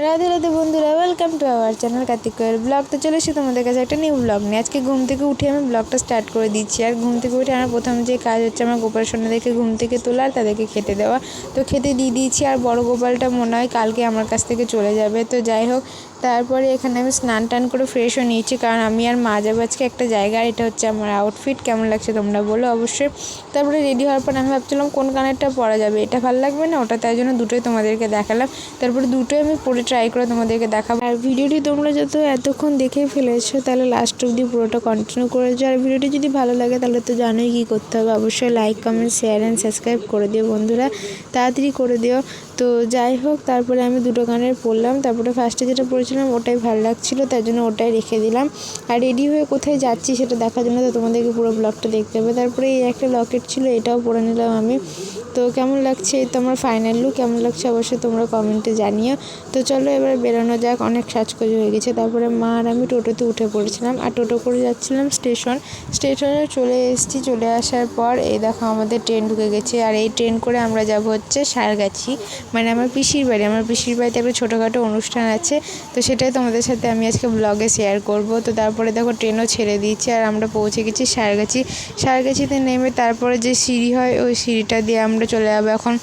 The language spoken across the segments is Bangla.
রাধে রাধে বন্ধুরা, welcome to our channel Kartik Koyel blog. তো চলে এসেছি তোমাদের কাছে একটা নিউ ব্লগ নিয়ে। আজকে ঘুম থেকে উঠে আমি ব্লগটা স্টার্ট করে দিচ্ছি। আর ঘুম থেকে উঠে আমার প্রথম যে কাজ হচ্ছে আমার গোপাল সোনাদেরকে ঘুম থেকে তোলা আর তাদেরকে খেতে দেওয়া। তো খেতে দিয়ে দিয়েছি। আর বড় গোপালটা মনে হয় কালকে আমার কাছ থেকে চলে যাবে। তো যাই হোক, তারপরে এখানে আমি স্নান টান করে ফ্রেশ হয়ে নিয়েছি, কারণ আমি আর মা যাবো আজকে একটা জায়গায়। এটা হচ্ছে আমার আউটফিট, কেমন লাগছে তোমরা বলো অবশ্যই। তারপরে রেডি হওয়ার পর আমি ভাবছিলাম কোন কানেরটা পরা যাবে, এটা ভালো লাগবে না ওটা, তাই জন্য দুটোই তোমাদেরকে দেখালাম। তারপরে দুটোই আমি পরে ট্রাই করে তোমাদেরকে দেখাবো। আর ভিডিওটি তোমরা যত এতক্ষণ দেখে ফেলেছো তাহলে লাস্ট অবধি পুরোটা কন্টিনিউ করেছো। আর ভিডিওটি যদি ভালো লাগে তাহলে তো জানোই কী করতে হবে, অবশ্যই like comment share and subscribe করে দিও বন্ধুরা, তাড়াতাড়ি করে দিও। তো যাই হোক, তারপরে আমি দুটো গানের পরলাম। তারপরে ফার্স্টে যেটা পরেছিলাম ওটাই ভালো লাগছিলো, তাই জন্য ওটাই রেখে দিলাম। আর রেডি হয়ে কোথায় যাচ্ছি সেটা দেখার জন্য তো তোমাদেরকে পুরো ব্লগটা দেখতে হবে। তারপরে এই একটা লকেট ছিল, এটাও পরে নিলাম আমি। তো কেমন লাগছে এই তো আমার ফাইনাল লুক, কেমন লাগছে অবশ্যই তোমরা কমেন্টে জানিও। তো চলো এবার বেরোনো যাক, অনেক সাজগোজ হয়ে গেছে। তারপরে মা আর আমি টোটোতে উঠে পড়েছিলাম, আর টোটো করে যাচ্ছিলাম স্টেশনে চলে এসেছি। চলে আসার পর এই দেখো আমাদের ট্রেন ঢুকে গেছে। আর এই ট্রেন করে আমরা যাব হচ্ছে সারগাছি, মানে আমার পিসির বাড়ি। আমার পিসির বাড়িতে একটা ছোটোখাটো অনুষ্ঠান আছে, তো সেটাই তোমাদের সাথে আমি আজকে ব্লগে শেয়ার করব। তো তারপরে দেখো ট্রেনও ছেড়ে দিয়েছে আর আমরা পৌঁছে গেছি সারগাছিতে নেমে তারপরে যে সিঁড়ি হয় ওই সিঁড়িটা দিয়ে আমরা চলে যাবো এখন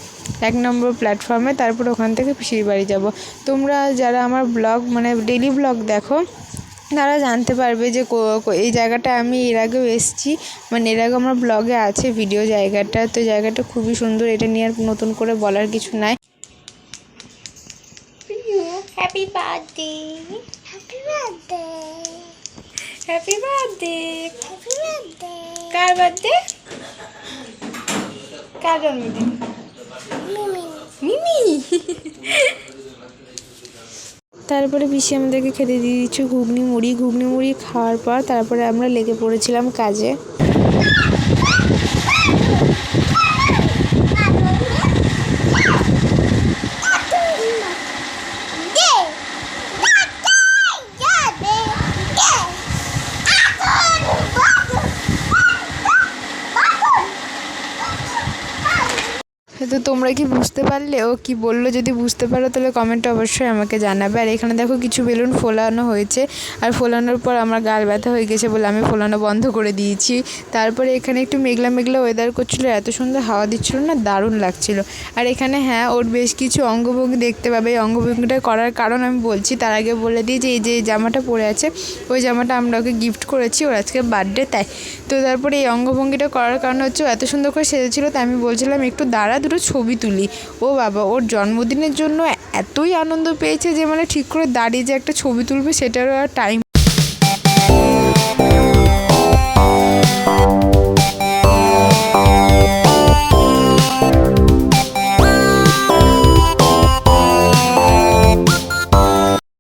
1 নম্বর প্ল্যাটফর্মে। তারপর ওখান থেকে পিসির বাড়ি যাব। তোমরা যারা আমার ব্লগ মানে ডেইলি ব্লগ দেখো তারা জানতে পারবে যে এই জায়গাটা আমি এর আগেও এসেছি, মানে এর আগে আমার ব্লগে আছে ভিডিও জায়গাটা। তো জায়গাটা খুবই সুন্দর, এটা নিয়ে আর নতুন করে বলার কিছু নাই। Happy birthday, happy birthday, happy birthday, happy birthday. কার বার্থডে? কার জন্মদিন? মিমি। তারপরে পিসি আমাদেরকে খেতে দিয়ে দিচ্ছি ঘুগনি মুড়ি খাওয়ার পর তারপরে আমরা লেগে পড়েছিলাম কাজে। তো তোমরা কি বুঝতে পারলে ও কি বললো? যদি বুঝতে পারো তাহলে কমেন্টে অবশ্যই আমাকে জানাবে। আর এখানে দেখো কিছু বেলুন ফোলানো হয়েছে, আর ফোলানোর পর আমার গাল ব্যথা হয়ে গেছে বলে আমি ফোলানো বন্ধ করে দিয়েছি। তারপরে এখানে একটু মেঘলা ওয়েদার করছিলো, এত সুন্দর হাওয়া দিচ্ছিলো না, দারুণ লাগছিলো। আর এখানে হ্যাঁ ওর বেশ কিছু অঙ্গভঙ্গি দেখতে পাবে। এই অঙ্গভঙ্গিটা করার কারণ আমি বলছি, তার আগে বলে দিই যে এই যে জামাটা পরে আছে ওই জামাটা আমরা ওকে গিফট করেছি, ওর আজকে বার্থডে তাই। তো তারপরে এই অঙ্গভঙ্গিটা করার কারণ হচ্ছে এত সুন্দর করে সেজেছিলো, তাই আমি বলছিলাম একটু দাঁড়া দুটো ছবি তুলি। ও বাবা, ওর জন্মদিনের জন্য এতই আনন্দ পেয়েছে যে মানে ঠিক করে দাঁড়িয়ে যে একটা ছবি তুলবে সেটারও আর টাইম।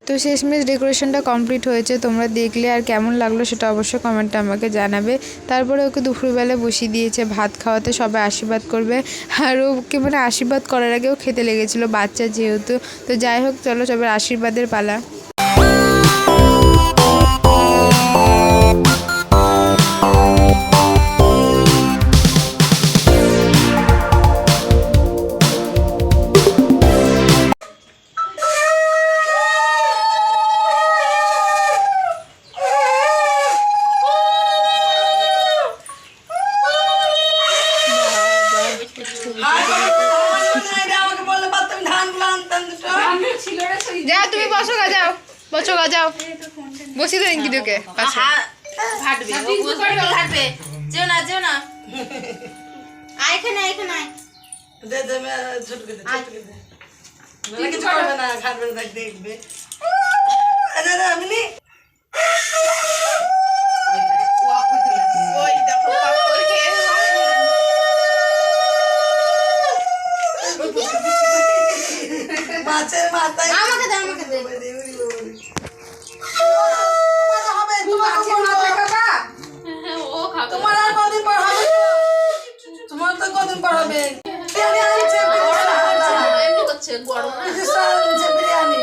তো শেষমেশ ডেকোরেশনটা কমপ্লিট হয়েছে, তোমরা দেখলে আর কেমন লাগলো সেটা অবশ্যই কমেন্টে আমাকে জানাবে। তারপরে ওকে দুপুরবেলা বসিয়ে দিয়েছে ভাত খাওয়াতে, সবাই আশীর্বাদ করবে। আর ওকে মানে আশীর্বাদ করার আগেও খেতে লেগেছিলো, বাচ্চা যেহেতু। তো যাই হোক, চলো সবার আশীর্বাদের পালা। যাও তুমি বসো গা, যাও বসো গা, যাও বসি তো ইনকি তোকে যেও না এখানে দেখবে। মাছের মাথায় আমাকে দে তোমার আর কদিন পর হবে, তোমার তো কদিন পর হবে। বিরিয়ানি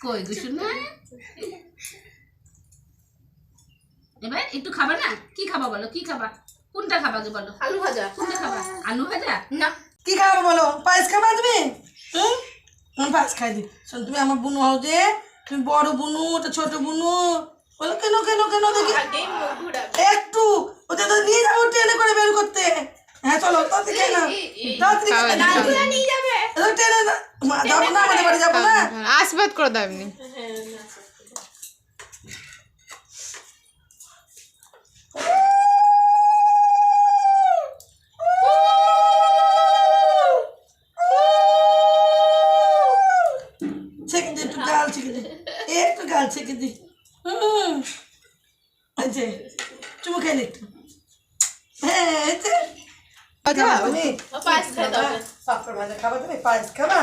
কই দুশো না, এবার একটু খাবা না? কি খাবা বলো, কি খাবা? কোনটা খাবা কি বলো? আলু ভাজা। কোনটা খাবা? আলু ভাজা না কি খাবো বলো? পায়েস খাবা তুমি? আমি পায়েস খাই দি। শোন, তুমি আমার বুনু হও যে, তুমি বড় বুনু, ওটা ছোট বুনু। বলো কেন কেন কেন দেখি একটু ওটা তো নিয়ে যাবো ট্রেনে করে বের করতে। হ্যাঁ চলো তাড়াতাড়ি খেয়ে নাও, তাড়াতাড়ি খেয়ে নাও। নিয়ে যাবে। এত ট্রেনে যাবো না, আমাদের বাড়ি যাবো না। আশীর্বাদ করে দাও এমনি। ছেঁকে দি, একটু গাল ছেঁকে দি, একটু গাল ছেঁকে দি। এই যে চুমু খেলে একটু। হ্যাঁ এই যে খাবা তুমি? পায়েস খেয়ে দাও। পাপড় ভাজা খাবা তুমি? পায়েস খাবা?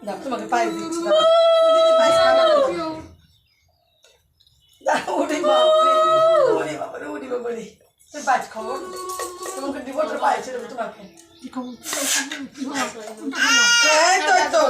দাও তোমাকে পায়েস দিচ্ছি, দাও। দিদি পায়েস খাবা তো? দাও, ওরে বাপরে, ওরে বাপরে, ওরে বাপরে। তুমি পায়েস খাবো? তোমাকে দিব তো পায়েস দেবো তোমাকে। এই তো এই তো।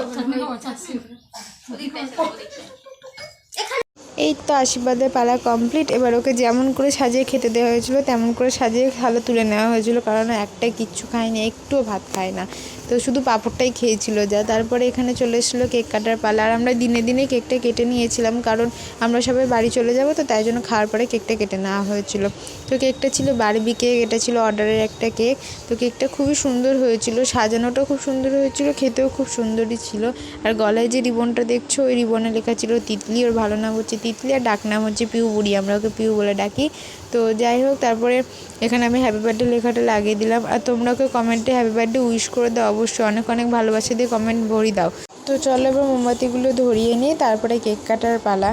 এই তো আশীর্বাদের পালা কমপ্লিট। এবার ওকে যেমন করে সাজিয়ে খেতে দেওয়া হয়েছিল তেমন করে সাজিয়ে থালা তুলে নেওয়া হয়েছিল, কারণ একটাই কিচ্ছু খায়নি, একটুও ভাত খায় না, তো শুধু পাঁপড়টাই খেয়েছিল যা। তারপরে এখানে চলে এসেছিলো কেক কাটার পালা, আর আমরা দিনে দিনে কেকটা কেটে নিয়েছিলাম, কারণ আমরা সবাই বাড়ি চলে যাব, তো তাই জন্য খাওয়ার পরে কেকটা কেটে নেওয়া হয়েছিল। তো কেকটা ছিল বারবি কেক, এটা ছিল অর্ডারের একটা কেক। তো কেকটা খুবই সুন্দর হয়েছিল, সাজানোটাও খুব সুন্দর হয়েছিল, খেতেও খুব সুন্দরই ছিল। আর গলায় যে রিবনটা দেখছো, ওই রিবনে লেখা ছিল তিতলি, ওর ভালো নাম হচ্ছে তিতলি, আর ডাক নাম হচ্ছে পিউ বুড়ি, আমরা ওকে পিউ বলে ডাকি। তো যাই হোক, তারপরে এখানে আমি হ্যাপি বার্থডে লেখাটা লাগিয়ে দিলাম, আর তোমরা ওকে কমেন্টে হ্যাপি বার্থডে উইশ করে দাও, অবশ্যই অনেক অনেক ভালোবাসা দিয়ে কমেন্ট ভরিয়ে দাও। তো চলো এবার মোমবাতিগুলো ধরিয়ে নিই, তারপরে কেক কাটার পালা।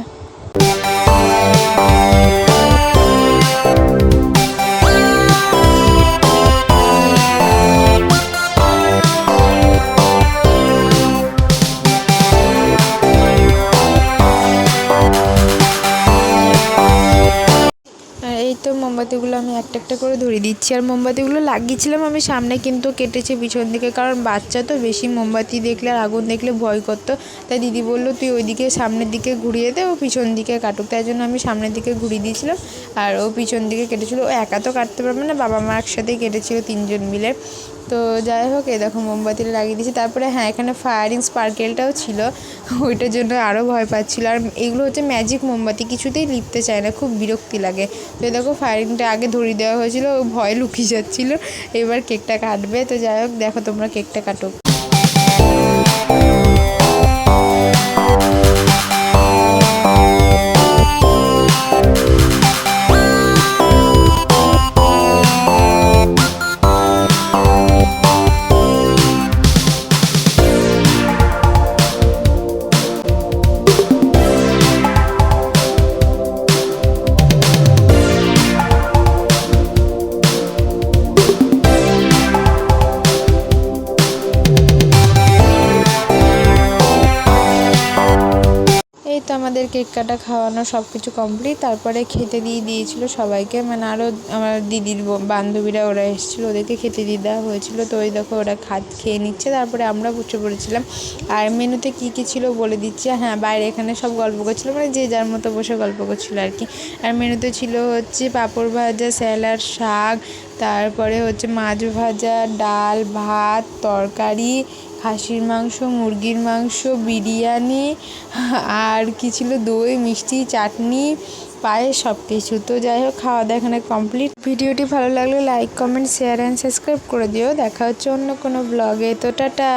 এই তো মোমবাতিগুলো আমি একটা একটা করে ধরিয়ে দিচ্ছি, আর মোমবাতিগুলো লাগিয়েছিলাম আমি সামনে, কিন্তু কেটেছে পিছন দিকে, কারণ বাচ্চা তো বেশি মোমবাতি দেখলে আর আগুন দেখলে ভয় করতো, তাই দিদি বললো তুই ওইদিকে সামনের দিকে ঘুরিয়ে দে, ও পিছন দিকে কাটুক, তাই জন্য আমি সামনের দিকে ঘুরিয়ে দিয়েছিলাম, আর ও পিছন দিকে কেটেছিল। ও একা তো কাটতে পারবে না, বাবা মা একসাথেই কেটেছিল, 3 জন মিলে। তো যাই হোক, এই দেখো মোমবাতিটা লাগিয়ে দিয়েছি। তারপরে হ্যাঁ, এখানে ফায়ারিং স্পার্কেলটাও ছিল, ওইটার জন্য আরও ভয় পাচ্ছিলো। আর এগুলো হচ্ছে ম্যাজিক মোমবাতি, কিছুতেই লিপতে চায় না, খুব বিরক্তি লাগে। তো দেখো ফায়ারিংটা আগে ধরিয়ে দেওয়া হয়েছিল, ও ভয় লুকিয়ে যাচ্ছিলো, এবার কেকটা কাটবে। তো যাই হোক, দেখো তোমরা কেকটা কাটো। এই তো আমাদের কেক কাটা খাওয়ানো সব কিছু কমপ্লিট। তারপরে খেতে দিয়েছিল সবাইকে, মানে আরও আমার দিদির বান্ধবীরা ওরা এসেছিলো, ওদেরকে খেতে দিয়ে দেওয়া হয়েছিলো। তো ওই দেখো ওরা খেয়ে নিচ্ছে, তারপরে আমরা বসে পড়েছিলাম। আর মেনুতে কী কী ছিল বলে দিচ্ছি। হ্যাঁ, বাইরে এখানে সব গল্প করছিলো, মানে যে যার মতো বসে গল্প করছিলো আর কি। আর মেনুতে ছিল হচ্ছে পাঁপড় ভাজা, স্যালাড, শাক, তারপরে হচ্ছে মাছ ভাজা, ডাল, ভাত, তরকারি, খাসির মাংস, মুরগির মাংস, বিরিয়ানি, আর কী ছিল, দই, মিষ্টি, চাটনি, পায়েস, সব কিছু। তো যাই হোক, খাওয়া দাওয়া এখানে কমপ্লিট। ভিডিওটি ভালো লাগলে like, comment, share and subscribe করে দিও। দেখা হচ্ছে অন্য কোনো ব্লগে। তো টাটা।